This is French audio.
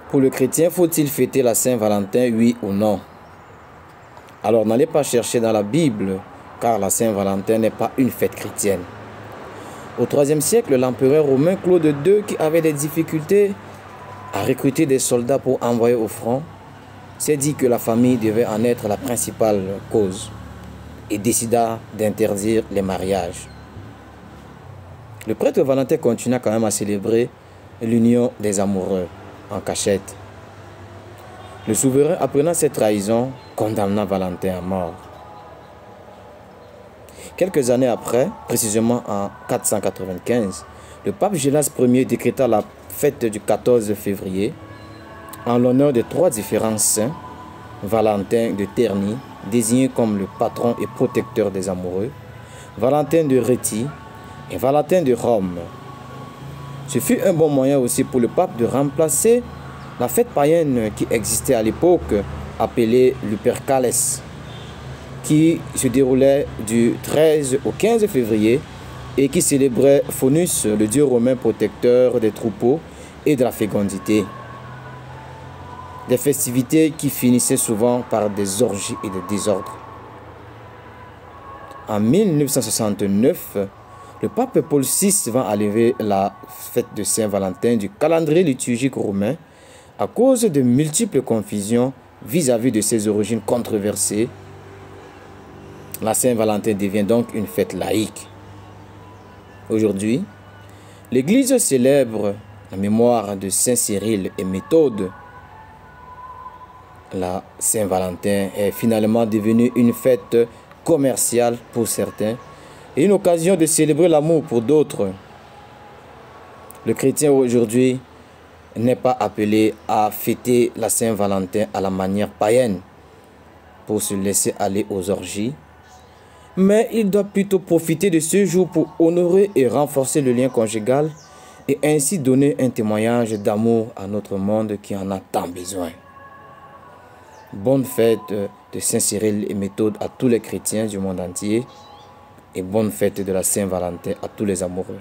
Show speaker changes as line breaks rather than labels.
Pour le chrétien, faut-il fêter la Saint-Valentin, oui ou non? Alors n'allez pas chercher dans la Bible, car la Saint-Valentin n'est pas une fête chrétienne. Au IIIe siècle, l'empereur romain Claude II, qui avait des difficultés à recruter des soldats pour envoyer au front, s'est dit que la famille devait en être la principale cause et décida d'interdire les mariages. Le prêtre Valentin continua quand même à célébrer l'union des amoureux en cachette. Le souverain, apprenant cette trahison, condamna Valentin à mort. Quelques années après, précisément en 495, le pape Gélas Ier décréta la fête du 14 février en l'honneur de 3 différents saints, Valentin de Terni, désigné comme le patron et protecteur des amoureux, Valentin de Réti et Valentin de Rome. Ce fut un bon moyen aussi pour le pape de remplacer la fête païenne qui existait à l'époque, appelée Lupercales, qui se déroulait du 13 au 15 février et qui célébrait Faunus, le dieu romain protecteur des troupeaux et de la fécondité. Des festivités qui finissaient souvent par des orgies et des désordres. En 1969, le pape Paul VI va enlever la fête de Saint-Valentin du calendrier liturgique romain à cause de multiples confusions vis-à-vis de ses origines controversées. La Saint-Valentin devient donc une fête laïque. Aujourd'hui, l'Église célèbre la mémoire de Saint Cyril et Méthode. La Saint-Valentin est finalement devenue une fête commerciale pour certains et une occasion de célébrer l'amour pour d'autres. Le chrétien aujourd'hui n'est pas appelé à fêter la Saint-Valentin à la manière païenne pour se laisser aller aux orgies, mais il doit plutôt profiter de ce jour pour honorer et renforcer le lien conjugal et ainsi donner un témoignage d'amour à notre monde qui en a tant besoin. Bonne fête de Saint Cyril et Méthode à tous les chrétiens du monde entier et bonne fête de la Saint-Valentin à tous les amoureux.